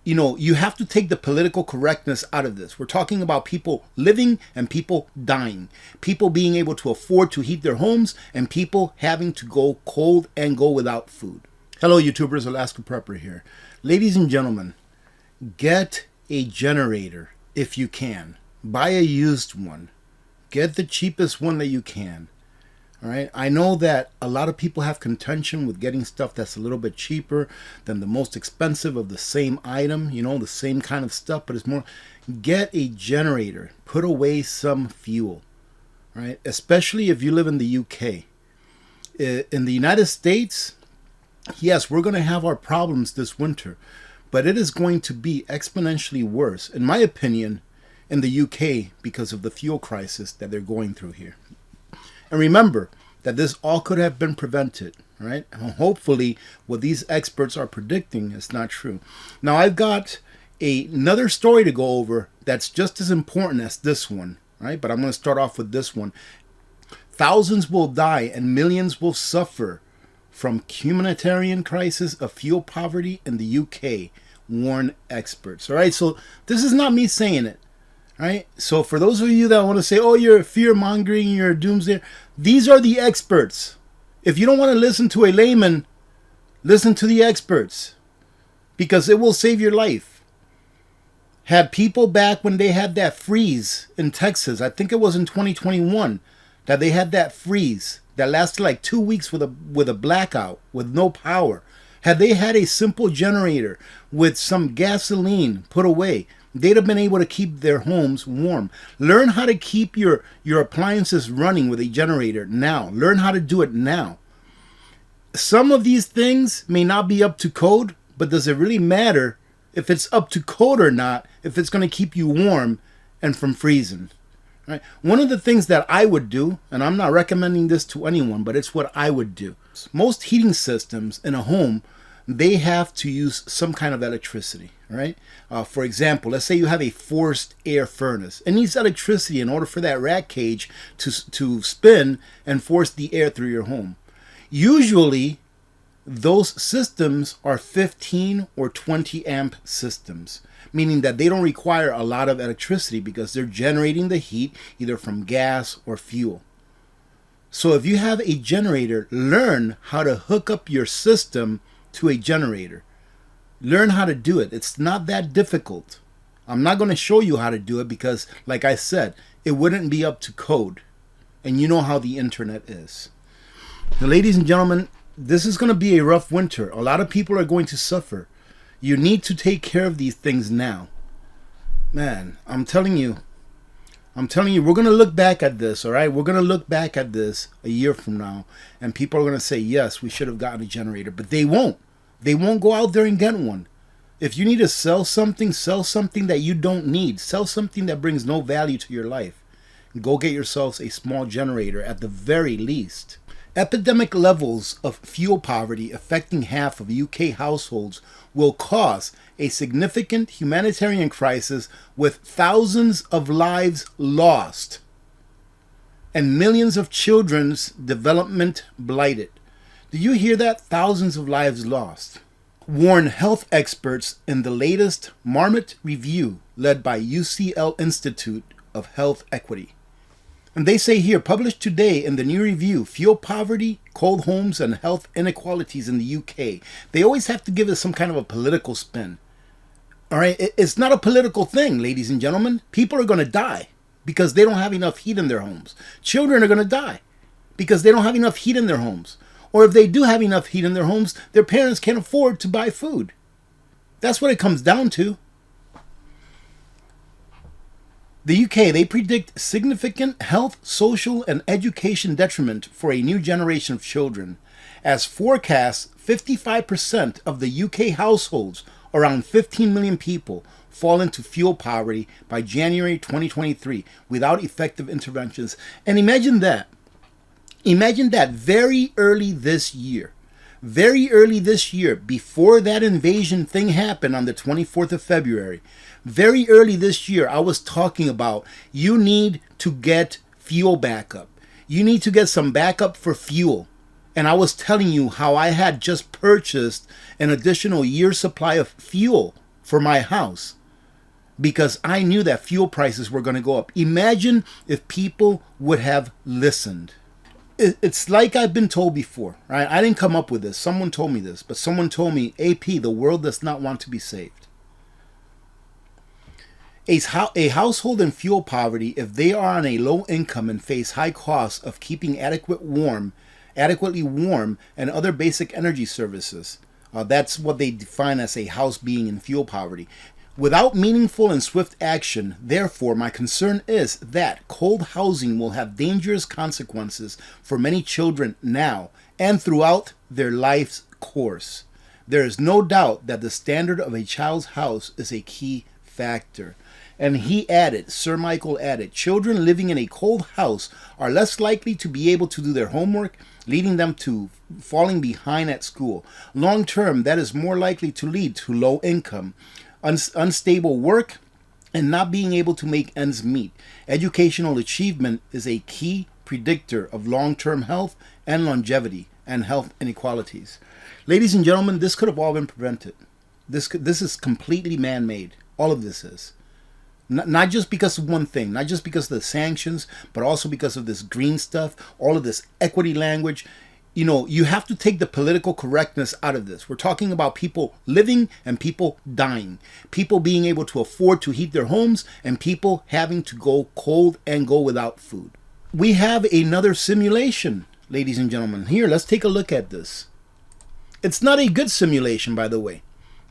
you have to take the political correctness out of this. We're talking about people living and people dying, people being able to afford to heat their homes, and people having to go cold and go without food. Hello, YouTubers. Alaska Prepper here. Ladies and gentlemen, get a generator if you can. Buy a used one. Get the cheapest one that you can. All right. I know that a lot of people have contention with getting stuff that's a little bit cheaper than the most expensive of the same item, the same kind of stuff, but it's more, get a generator, put away some fuel, right? Especially if you live in the UK. In the United States, yes, we're going to have our problems this winter, but it is going to be exponentially worse, in my opinion, in the UK because of the fuel crisis that they're going through here. And remember that this all could have been prevented, right? And hopefully what these experts are predicting is not true. Now, I've got another story to go over that's just as important as this one, right? But I'm going to start off with this one. Thousands will die and millions will suffer from humanitarian crisis of fuel poverty in the UK, warn experts. All right, so this is not me saying it. Right? So for those of you that want to say, oh, you're fear-mongering, you're a doomsday, these are the experts. If you don't want to listen to a layman, listen to the experts, because it will save your life. Had people back when they had that freeze in Texas, I think it was in 2021, that they had that freeze that lasted like 2 weeks with a blackout, with no power. Had they had a simple generator with some gasoline put away, they'd have been able to keep their homes warm. Learn how to keep your appliances running with a generator now. Learn how to do it now. Some of these things may not be up to code, but does it really matter if it's up to code or not, if it's going to keep you warm and from freezing? Right? One of the things that I would do, and I'm not recommending this to anyone, but it's what I would do. Most heating systems in a home, they have to use some kind of electricity, right? For example, let's say you have a forced air furnace. It needs electricity in order for that rat cage to spin and force the air through your home. Usually, those systems are 15 or 20 amp systems, meaning that they don't require a lot of electricity because they're generating the heat either from gas or fuel. So if you have a generator, learn how to hook up your system to a generator. Learn how to do it. It's not that difficult. I'm not going to show you how to do it because, like I said, it wouldn't be up to code. And you know how the internet is. Now, ladies and gentlemen, this is going to be a rough winter. A lot of people are going to suffer. You need to take care of these things now. Man, I'm telling you, we're going to look back at this, all right? We're going to look back at this a year from now, and people are going to say, yes, we should have gotten a generator, but they won't. They won't go out there and get one. If you need to sell something that you don't need. Sell something that brings no value to your life. Go get yourselves a small generator at the very least. Epidemic levels of fuel poverty affecting half of UK households will cause a significant humanitarian crisis with thousands of lives lost and millions of children's development blighted. Do you hear that? Thousands of lives lost. Warn health experts in the latest Marmot review led by UCL Institute of Health Equity. And they say here, published today in the new review, Fuel Poverty, Cold Homes, and Health Inequalities in the UK. They always have to give it some kind of a political spin. All right, it's not a political thing, ladies and gentlemen. People are going to die because they don't have enough heat in their homes. Children are going to die because they don't have enough heat in their homes. Or if they do have enough heat in their homes, their parents can't afford to buy food. That's what it comes down to. The UK, they predict significant health, social, and education detriment for a new generation of children. As forecasts, 55% of the UK households, around 15 million people, fall into fuel poverty by January 2023 without effective interventions. And imagine that. Imagine that very early this year, before that invasion thing happened on the 24th of February, very early this year, I was talking about you need to get fuel backup. You need to get some backup for fuel. And I was telling you how I had just purchased an additional year's supply of fuel for my house because I knew that fuel prices were going to go up. Imagine if people would have listened. It's like I've been told before, right? I didn't come up with this. Someone told me this, but someone told me, AP, the world does not want to be saved. A household in fuel poverty, if they are on a low income and face high costs of keeping adequately warm and other basic energy services, that's what they define as a house being in fuel poverty. Without meaningful and swift action, therefore, my concern is that cold housing will have dangerous consequences for many children now and throughout their life's course. There is no doubt that the standard of a child's house is a key factor. And he added, Sir Michael added, children living in a cold house are less likely to be able to do their homework, leading them to falling behind at school. Long term, that is more likely to lead to low income, unstable work, and not being able to make ends meet. Educational achievement is a key predictor of long-term health and longevity and health inequalities. Ladies and gentlemen, this could have all been prevented. This is completely man-made. All of this is. Not just because of one thing, not just because of the sanctions, but also because of this green stuff, all of this equity language. You know, you have to take the political correctness out of this. We're talking about people living and people dying. People being able to afford to heat their homes and people having to go cold and go without food. We have another simulation, ladies and gentlemen. Here, let's take a look at this. It's not a good simulation, by the way.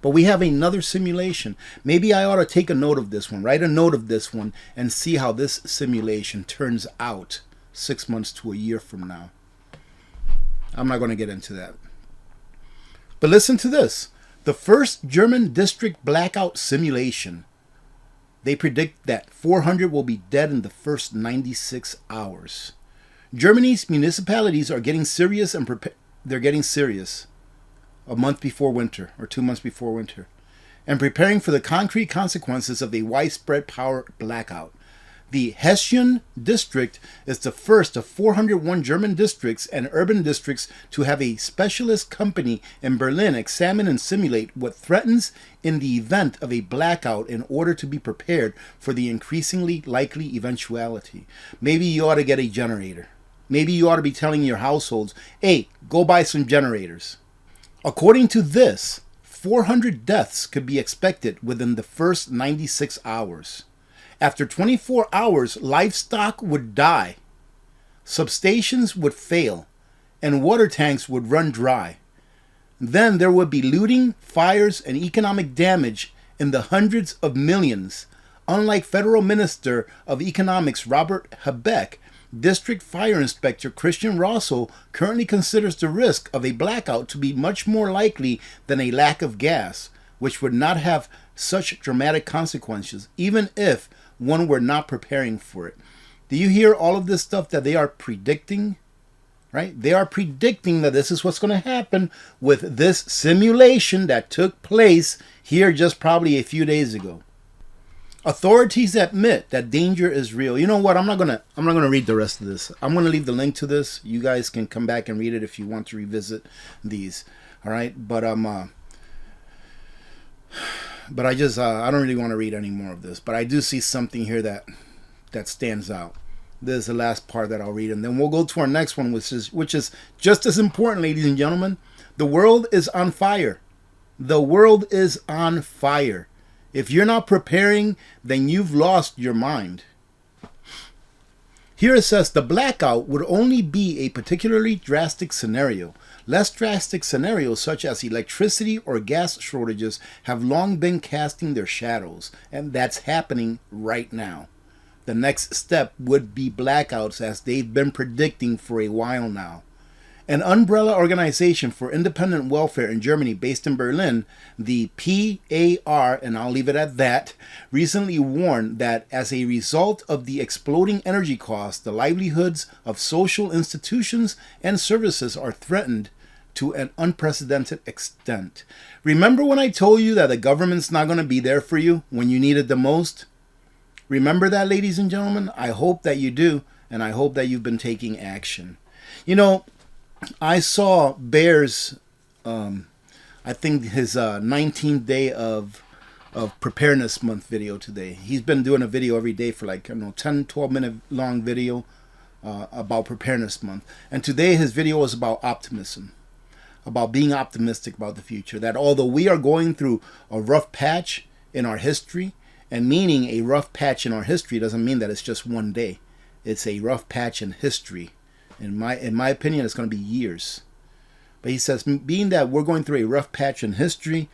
But we have another simulation. Maybe I ought to take a note of this one, write a note of this one, and see how this simulation turns out 6 months to a year from now. I'm not going to get into that. But listen to this. The first German district blackout simulation. They predict that 400 will be dead in the first 96 hours. Germany's municipalities are getting serious and they're getting serious. A month before winter, or 2 months before winter, and preparing for the concrete consequences of a widespread power blackout. The Hessian district is the first of 401 German districts and urban districts to have a specialist company in Berlin examine and simulate what threatens in the event of a blackout in order to be prepared for the increasingly likely eventuality. Maybe you ought to get a generator. Maybe you ought to be telling your households, hey, go buy some generators. According to this, 400 deaths could be expected within the first 96 hours. After 24 hours, livestock would die, substations would fail, and water tanks would run dry. Then there would be looting, fires, and economic damage in the hundreds of millions. Unlike Federal Minister of Economics Robert Habeck, District Fire Inspector Christian Rosso currently considers the risk of a blackout to be much more likely than a lack of gas, which would not have such dramatic consequences, even if one were not preparing for it. Do you hear all of this stuff that they are predicting? Right? They are predicting that this is what's going to happen with this simulation that took place here just probably a few days ago. Authorities admit that danger is real. You know what? I'm not gonna read the rest of this. I'm gonna leave the link to this. You guys can come back and read it if you want to revisit these. All right, but I don't really want to read any more of this. But I do see something here that stands out. This is the last part that I'll read, and then we'll go to our next one, which is just as important, ladies and gentlemen. The world is on fire. The world is on fire. If you're not preparing, then you've lost your mind. Here it says the blackout would only be a particularly drastic scenario. Less drastic scenarios such as electricity or gas shortages have long been casting their shadows, and that's happening right now. The next step would be blackouts as they've been predicting for a while now. An umbrella organization for independent welfare in Germany based in Berlin, the PAR, and I'll leave it at that, recently warned that as a result of the exploding energy costs, the livelihoods of social institutions and services are threatened to an unprecedented extent. Remember when I told you that the government's not going to be there for you when you need it the most? Remember that, ladies and gentlemen? I hope that you do, and I hope that you've been taking action. You know, I saw Bear's, I think his 19th day of of Preparedness Month video today. He's been doing a video every day for like, I don't know, 10, 12 minute long video about Preparedness Month. And today his video was about optimism, about being optimistic about the future. That although we are going through a rough patch in our history, and meaning a rough patch in our history doesn't mean that it's just one day. It's a rough patch in history. In my opinion, it's going to be years. But he says, being that we're going through a rough patch in history,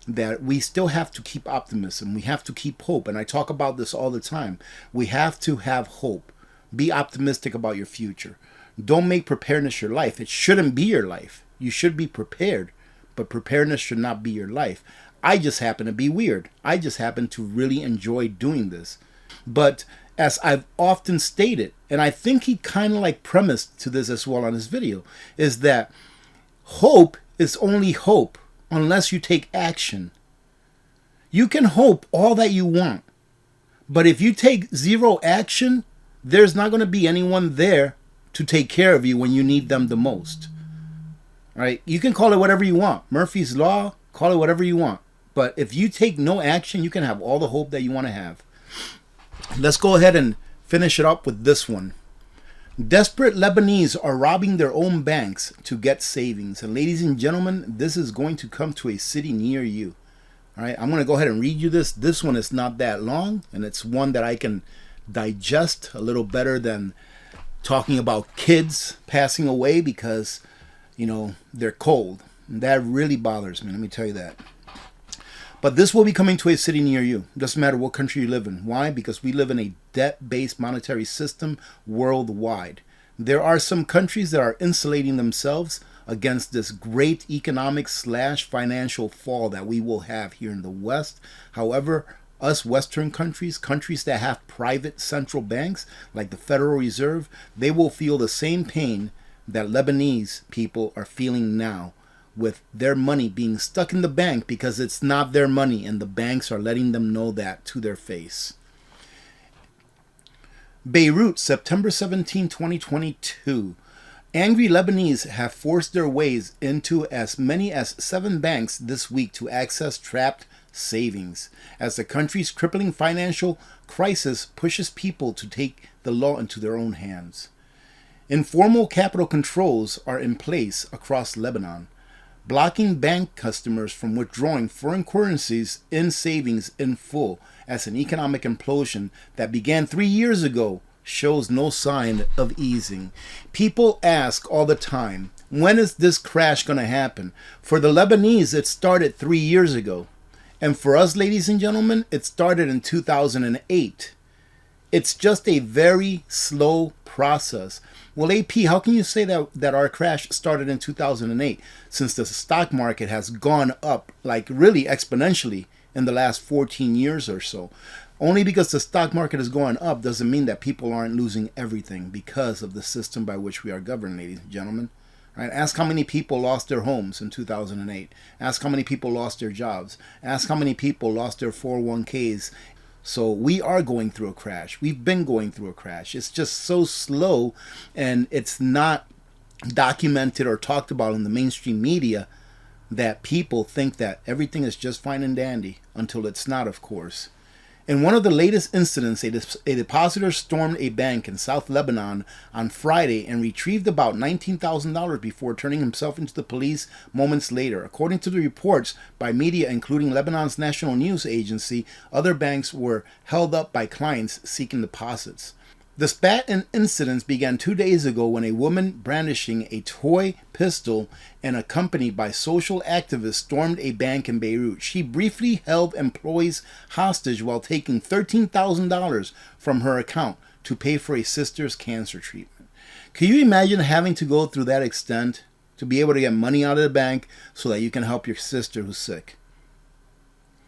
that we still have to keep optimism. We have to keep hope. And I talk about this all the time. We have to have hope. Be optimistic about your future. Don't make preparedness your life. It shouldn't be your life. You should be prepared, but preparedness should not be your life. I just happen to be weird. I just happen to really enjoy doing this. But as I've often stated, and I think he kind of like premised to this as well on his video, is that hope is only hope unless you take action. You can hope all that you want, but if you take zero action, there's not going to be anyone there to take care of you when you need them the most. Right? You can call it whatever you want. Murphy's Law, call it whatever you want. But if you take no action, you can have all the hope that you want to have. Let's go ahead and finish it up with this one. Desperate Lebanese are robbing their own banks to get savings. And ladies and gentlemen, this is going to come to a city near you. All right, I'm going to go ahead and read you this. This one is not that long, and it's one that I can digest a little better than talking about kids passing away because, you know, they're cold. And that really bothers me, let me tell you that. But this will be coming to a city near you. Doesn't matter what country you live in. Why? Because we live in a debt-based monetary system worldwide. There are some countries that are insulating themselves against this great economic / financial fall that we will have here in the West. However, us Western countries, countries that have private central banks like the Federal Reserve, they will feel the same pain that Lebanese people are feeling now, with their money being stuck in the bank because it's not their money, and the banks are letting them know that to their face. Beirut, September 17, 2022. Angry Lebanese have forced their ways into as many as 7 banks this week to access trapped savings, as the country's crippling financial crisis pushes people to take the law into their own hands. Informal capital controls are in place across Lebanon, blocking bank customers from withdrawing foreign currencies in savings in full, as an economic implosion that began 3 years ago shows no sign of easing. People ask all the time, when is this crash going to happen? For the Lebanese, it started 3 years ago. And for us, ladies and gentlemen, it started in 2008. It's just a very slow process. Well, AP, how can you say that our crash started in 2008 since the stock market has gone up like really exponentially in the last 14 years or so? Only because the stock market is going up doesn't mean that people aren't losing everything because of the system by which we are governed, ladies and gentlemen. Right? Ask how many people lost their homes in 2008. Ask how many people lost their jobs. Ask how many people lost their 401ks. So we are going through a crash. We've been going through a crash. It's just so slow, and it's not documented or talked about in the mainstream media that people think that everything is just fine and dandy until it's not, of course. In one of the latest incidents, a depositor stormed a bank in South Lebanon on Friday and retrieved about $19,000 before turning himself into the police moments later. According to the reports by media, including Lebanon's national news agency, other banks were held up by clients seeking deposits. The spat incidents began 2 days ago when a woman brandishing a toy pistol and accompanied by social activists stormed a bank in Beirut. She briefly held employees hostage while taking $13,000 from her account to pay for a sister's cancer treatment. Can you imagine having to go through that extent to be able to get money out of the bank so that you can help your sister who's sick?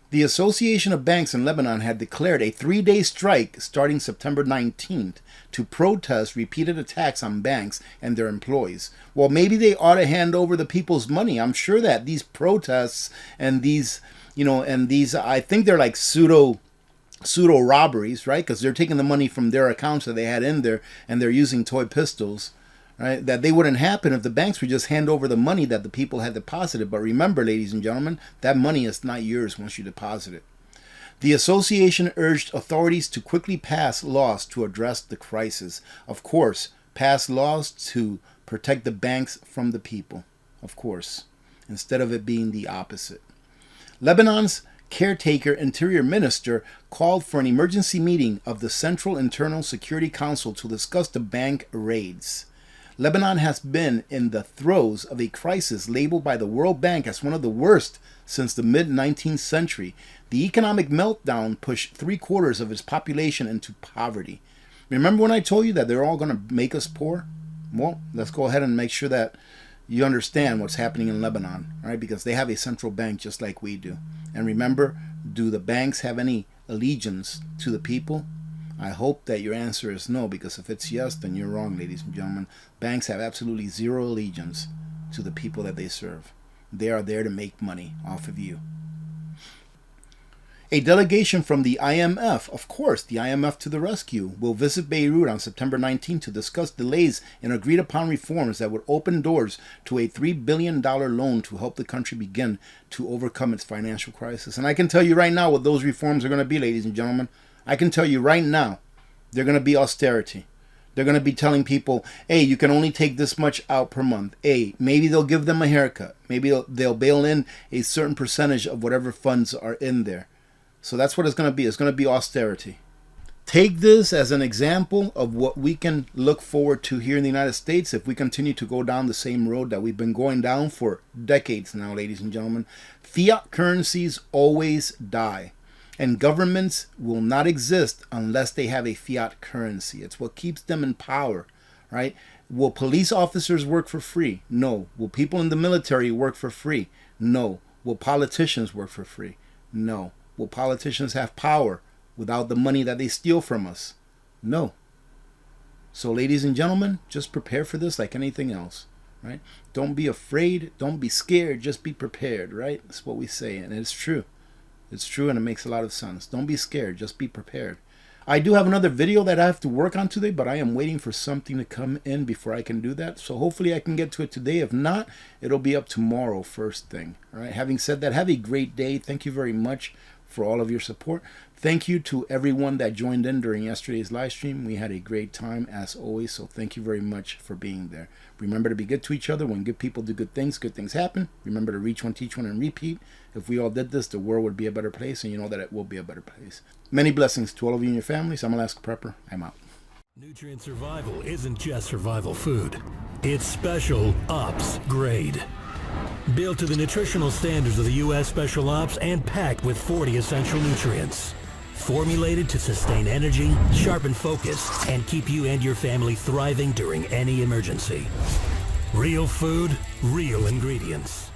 The Association of Banks in Lebanon had declared a 3-day strike starting September 19th to protest repeated attacks on banks and their employees. Well, maybe they ought to hand over the people's money. I'm sure that these protests and these, I think they're like pseudo robberies, right? Because they're taking the money from their accounts that they had in there and they're using toy pistols. Right, that they wouldn't happen if the banks would just hand over the money that the people had deposited. But remember, ladies and gentlemen, that money is not yours once you deposit it. The association urged authorities to quickly pass laws to address the crisis. Of course, pass laws to protect the banks from the people. Of course, instead of it being the opposite. Lebanon's caretaker interior minister called for an emergency meeting of the Central Internal Security Council to discuss the bank raids. Lebanon has been in the throes of a crisis labeled by the World Bank as one of the worst since the mid-19th century. The economic meltdown pushed 3/4 of its population into poverty. Remember when I told you that they're all going to make us poor? Well, let's go ahead and make sure that you understand what's happening in Lebanon, right? Because they have a central bank just like we do. And remember, do the banks have any allegiance to the people? I hope that your answer is no, because if it's yes, then you're wrong, ladies and gentlemen. Banks have absolutely zero allegiance to the people that they serve. They are there to make money off of you. A delegation from the IMF, of course, the IMF to the rescue, will visit Beirut on September 19 to discuss delays in agreed-upon reforms that would open doors to a $3 billion loan to help the country begin to overcome its financial crisis. And I can tell you right now what those reforms are going to be, ladies and gentlemen. I can tell you right now, they're going to be austerity. They're going to be telling people, hey, you can only take this much out per month. Hey, maybe they'll give them a haircut. Maybe they'll bail in a certain percentage of whatever funds are in there. So that's what it's going to be. It's going to be austerity. Take this as an example of what we can look forward to here in the United States if we continue to go down the same road that we've been going down for decades now, ladies and gentlemen. Fiat currencies always die. And governments will not exist unless they have a fiat currency. It's what keeps them in power, right? Will police officers work for free? No. Will people in the military work for free? No. Will politicians work for free? No. Will politicians have power without the money that they steal from us? No. So, ladies and gentlemen, just prepare for this like anything else, right? Don't be afraid. Don't be scared. Just be prepared, right? That's what we say, and it's true. It's true, and it makes a lot of sense. Don't be scared. Just be prepared. I do have another video that I have to work on today, but I am waiting for something to come in before I can do that. So hopefully I can get to it today. If not, it'll be up tomorrow first thing. All right. Having said that, have a great day. Thank you very much for all of your support. Thank you to everyone that joined in during yesterday's live stream. We had a great time as always, so thank you very much for being there. Remember to be good to each other. When good people do good things happen. Remember to reach one, teach one, and repeat. If we all did this, the world would be a better place, and you know that it will be a better place. Many blessings to all of you and your families. I'm Alaska Prepper. I'm out. Nutrient survival isn't just survival food. It's special ops grade. Built to the nutritional standards of the U.S. Special Ops and packed with 40 essential nutrients. Formulated to sustain energy, sharpen focus, and keep you and your family thriving during any emergency. Real food, real ingredients.